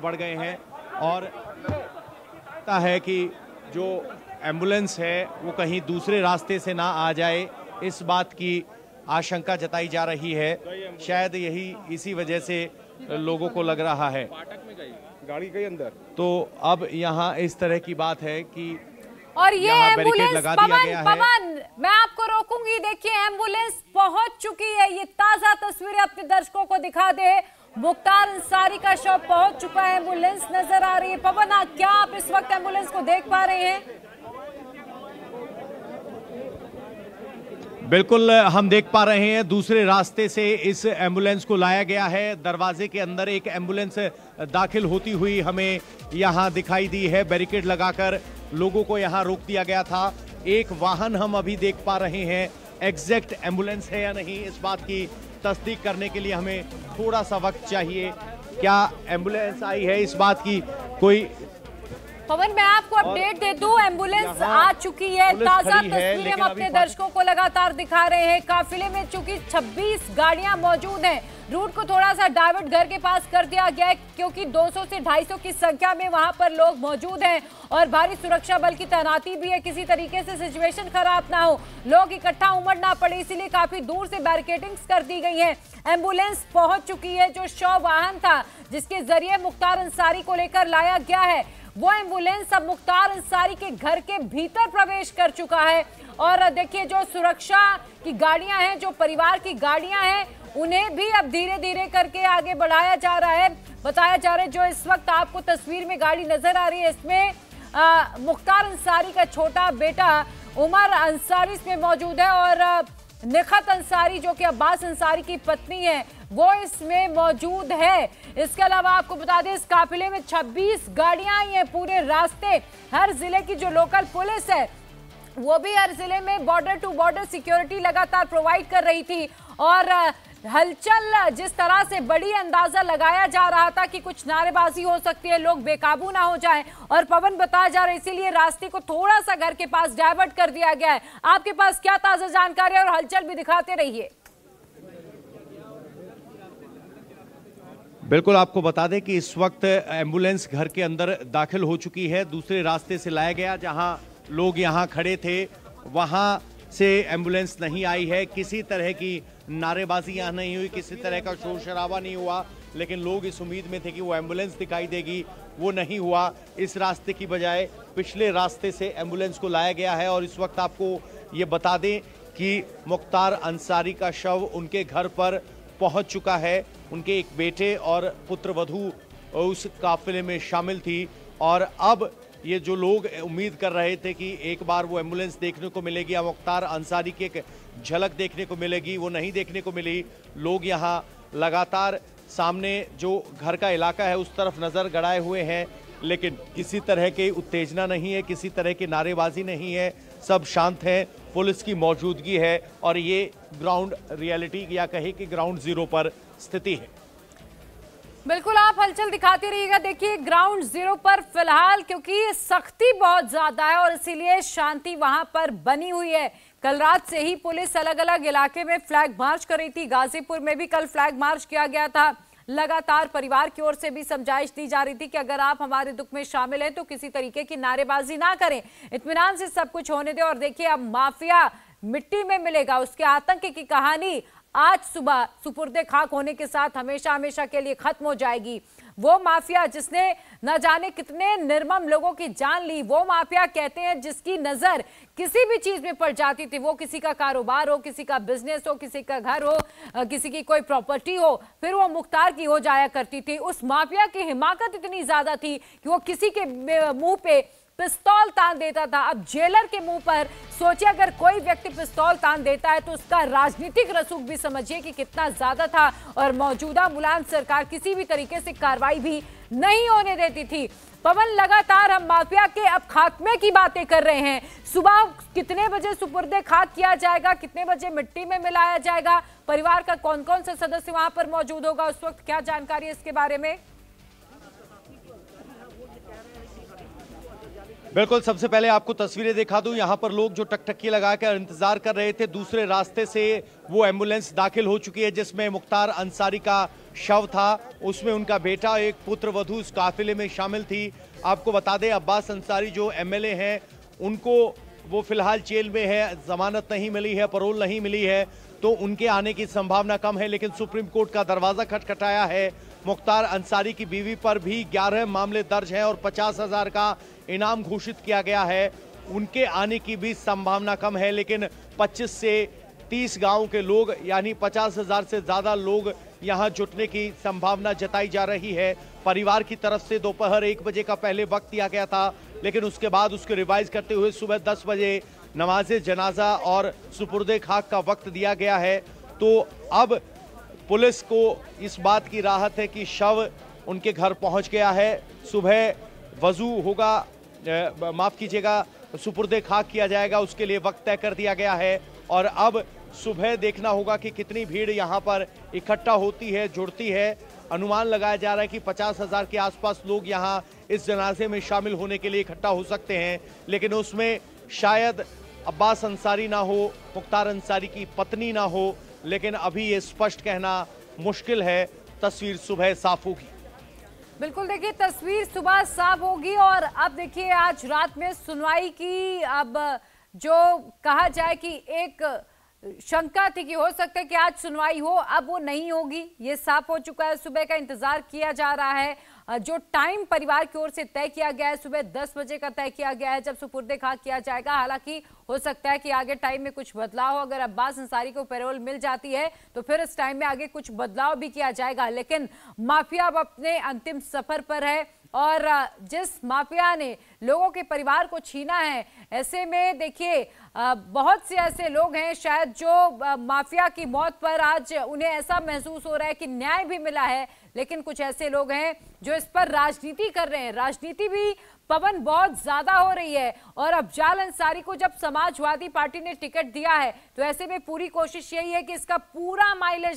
बढ़ गए हैं और लगता है कि जो एम्बुलेंस है वो कहीं दूसरे रास्ते से ना आ जाए, इस बात की आशंका जताई जा रही है। शायद यही इसी वजह से लोगों को लग रहा है गाड़ी के अंदर। तो अब यहाँ इस तरह की बात है कि और ये एम्बुलेंस पवन मैं आपको रोकूंगी। देखिए एम्बुलेंस पहुंच चुकी है, ये ताजा तस्वीरें अपने दर्शकों को दिखा दे। मुख्तार अंसारी का शव पहुंच चुका है, एम्बुलेंस नजर आ रही है। पवन क्या आप इस वक्त एम्बुलेंस को देख पा रहे हैं? बिल्कुल हम देख पा रहे हैं, दूसरे रास्ते से इस एम्बुलेंस को लाया गया है। दरवाजे के अंदर एक एम्बुलेंस दाखिल होती हुई हमें यहाँ दिखाई दी है। बैरिकेड लगाकर लोगों को यहाँ रोक दिया गया था। एक वाहन हम अभी देख पा रहे हैं, एग्जैक्ट एम्बुलेंस है या नहीं इस बात की तस्दीक करने के लिए हमें थोड़ा सा वक्त चाहिए। क्या एम्बुलेंस आई है इस बात की कोई? पवन मैं आपको अपडेट दे दूं, एम्बुलेंस आ चुकी है। ताजा तस्वीरें हम अपने दर्शकों को लगातार दिखा रहे हैं। काफिले में चूंकि 26 गाड़ियां मौजूद हैं, रूट को थोड़ा सा डाइवर्ट घर के पास कर दिया गया है क्योंकि 200 से 250 की संख्या में वहां पर लोग मौजूद हैं और भारी सुरक्षा बल की तैनाती भी है। किसी तरीके से सिचुएशन खराब ना हो, लोग इकट्ठा उमड़ ना पड़े, इसीलिए काफी दूर से बैरिकेडिंग्स कर दी गई है। एम्बुलेंस पहुंच चुकी है। जो शव वाहन था जिसके जरिए मुख्तार अंसारी को लेकर लाया गया है, वो एम्बुलेंस अब मुख्तार अंसारी के घर के भीतर प्रवेश कर चुका है। और देखिए जो सुरक्षा की गाड़ियां हैं, जो परिवार की गाड़ियां हैं, उन्हें भी अब धीरे धीरे करके आगे बढ़ाया जा रहा है। बताया जा रहा है जो इस वक्त आपको तस्वीर में गाड़ी नजर आ रही है, इसमें मुख्तार अंसारी का छोटा बेटा उमर अंसारी इसमें मौजूद है और निखत अंसारी जो कि अब्बास अंसारी की पत्नी है वो इसमें मौजूद है। इसके अलावा आपको बता दें इस काफिले में 26 गाड़ियां आई हैं पूरे रास्ते। हर जिले की जो लोकल पुलिस है वो भी हर जिले में बॉर्डर टू बॉर्डर सिक्योरिटी लगातार प्रोवाइड कर रही थी और हलचल जिस तरह से बड़ी अंदाजा लगाया जा रहा था कि कुछ नारेबाजी हो सकती है, लोग बेकाबू ना हो जाएं। और पवन बताया जा रहा है इसीलिए रास्ते को थोड़ा सा घर के पास डाइवर्ट कर दिया गया है। आपके पास क्या ताजा जानकारी और हलचल भी दिखाते रहिए। बिल्कुल आपको बता दें कि इस वक्त एम्बुलेंस घर के अंदर दाखिल हो चुकी है। दूसरे रास्ते से लाया गया, जहां लोग यहां खड़े थे वहां से एम्बुलेंस नहीं आई है। किसी तरह की नारेबाजी यहाँ नहीं हुई, किसी तरह का शोर शराबा नहीं हुआ, लेकिन लोग इस उम्मीद में थे कि वो एम्बुलेंस दिखाई देगी, वो नहीं हुआ। इस रास्ते की बजाय पिछले रास्ते से एम्बुलेंस को लाया गया है। और इस वक्त आपको ये बता दें कि मुख्तार अंसारी का शव उनके घर पर पहुंच चुका है। उनके एक बेटे और पुत्रवधू उस काफिले में शामिल थी और अब ये जो लोग उम्मीद कर रहे थे कि एक बार वो एम्बुलेंस देखने को मिलेगी या मुख्तार अंसारी की एक झलक देखने को मिलेगी, वो नहीं देखने को मिली। लोग यहाँ लगातार सामने जो घर का इलाका है उस तरफ नज़र गड़ाए हुए हैं, लेकिन किसी तरह की उत्तेजना नहीं है, किसी तरह की नारेबाजी नहीं है, सब शांत हैं। पुलिस की मौजूदगी है और ये ग्राउंड रियलिटी या कहे कि ग्राउंड जीरो पर स्थिति है। बिल्कुल आप हलचल दिखाते रहिएगा। देखिए ग्राउंड जीरो पर फिलहाल क्योंकि सख्ती बहुत ज्यादा है और इसीलिए शांति वहां पर बनी हुई है। कल रात से ही पुलिस अलग अलग इलाके में फ्लैग मार्च कर रही थी। गाजीपुर में भी कल फ्लैग मार्च किया गया था। लगातार परिवार की ओर से भी समझाइश दी जा रही थी कि अगर आप हमारे दुख में शामिल हैं तो किसी तरीके की नारेबाजी ना करें, इत्मीनान से सब कुछ होने दें। और देखिए अब माफिया मिट्टी में मिलेगा, उसके आतंक की कहानी आज सुबह सुपुर्दे खाक होने के साथ हमेशा हमेशा के लिए खत्म हो जाएगी। वो माफिया जिसने न जाने कितने निर्मम लोगों की जान ली, वो माफिया कहते हैं जिसकी नजर किसी भी चीज में पड़ जाती थी, वो किसी का कारोबार हो, किसी का बिजनेस हो, किसी का घर हो, किसी की कोई प्रॉपर्टी हो, फिर वो मुख्तार की हो जाया करती थी। उस माफिया की हिमाकत इतनी ज्यादा थी कि वो किसी के मुंह पे पिस्तौल तान देता था। अब जेलर के मुंह पर सोचिए अगर कोई व्यक्ति पिस्तौल तान देता है तो उसका राजनीतिक रसूख भी समझिए कि कितना ज्यादा था। और मौजूदा मुलायम सरकार किसी भी तरीके से कार्रवाई भी नहीं होने देती थी। पवन लगातार हम माफिया के अब खात्मे की बातें कर रहे हैं। सुबह कितने बजे सुपुर्दे खाक किया जाएगा, कितने बजे मिट्टी में मिलाया जाएगा, परिवार का कौन कौन सा सदस्य वहां पर मौजूद होगा, उस वक्त क्या जानकारी है इसके बारे में? बिल्कुल, सबसे पहले आपको तस्वीरें दिखा दूं। यहाँ पर लोग जो टकटकी लगाकर इंतजार कर रहे थे, दूसरे रास्ते से वो एम्बुलेंस दाखिल हो चुकी है जिसमें मुख्तार अंसारी का शव था। उसमें उनका बेटा, एक पुत्र वधू इस काफिले में शामिल थी। आपको बता दें, अब्बास अंसारी जो एमएलए हैं, उनको वो फिलहाल जेल में है, जमानत नहीं मिली है, पैरोल नहीं मिली है, तो उनके आने की संभावना कम है। लेकिन सुप्रीम कोर्ट का दरवाजा खटखटाया है। मुख्तार अंसारी की बीवी पर भी 11 मामले दर्ज हैं और 50,000 का इनाम घोषित किया गया है। उनके आने की भी संभावना कम है, लेकिन 25 से 30 गांव के लोग यानी 50,000 से ज्यादा लोग यहां जुटने की संभावना जताई जा रही है। परिवार की तरफ से दोपहर 1 बजे का पहले वक्त दिया गया था, लेकिन उसके बाद उसको रिवाइज करते हुए सुबह 10 बजे नमाज जनाजा और सुपुर्दे खाक का वक्त दिया गया है। तो अब पुलिस को इस बात की राहत है कि शव उनके घर पहुंच गया है। सुबह वजू होगा, माफ कीजिएगा, सुपुर्दे खाक किया जाएगा, उसके लिए वक्त तय कर दिया गया है। और अब सुबह देखना होगा कि कितनी भीड़ यहाँ पर इकट्ठा होती है, जुड़ती है। अनुमान लगाया जा रहा है कि 50,000 के आसपास लोग यहाँ इस जनाजे में शामिल होने के लिए इकट्ठा हो सकते हैं, लेकिन उसमें शायद अब्बास अंसारी ना हो, मुख्तार अंसारी की पत्नी ना हो, लेकिन अभी ये स्पष्ट कहना मुश्किल है। तस्वीर सुबह साफ होगी। बिल्कुल, देखिए तस्वीर सुबह साफ होगी। और अब देखिए आज रात में सुनवाई की, अब जो कहा जाए कि एक शंका थी कि हो सकता है कि आज सुनवाई हो, अब वो नहीं होगी, ये साफ हो चुका है। सुबह का इंतजार किया जा रहा है। जो टाइम परिवार की ओर से तय किया गया है, सुबह 10 बजे का तय किया गया है जब सुपुर्दे खाक किया जाएगा। हालांकि हो सकता है कि आगे टाइम में कुछ बदलाव हो। अगर अब्बास अंसारी को पैरोल मिल जाती है तो फिर इस टाइम में आगे कुछ बदलाव भी किया जाएगा। लेकिन माफिया अब अपने अंतिम सफर पर है और जिस माफिया ने लोगों के परिवार को छीना है, ऐसे में देखिए बहुत से ऐसे लोग हैं शायद जो माफिया की मौत पर आज उन्हें ऐसा महसूस हो रहा है कि न्याय भी मिला है, लेकिन कुछ ऐसे लोग हैं जो इस पर राजनीति कर रहे हैं। राजनीति भी पवन बहुत ज्यादा हो रही है। और अफजाल अंसारी को जब समाजवादी पार्टी ने टिकट दिया है तो ऐसे में पूरी कोशिश यही है कि इसका पूरा माइलेज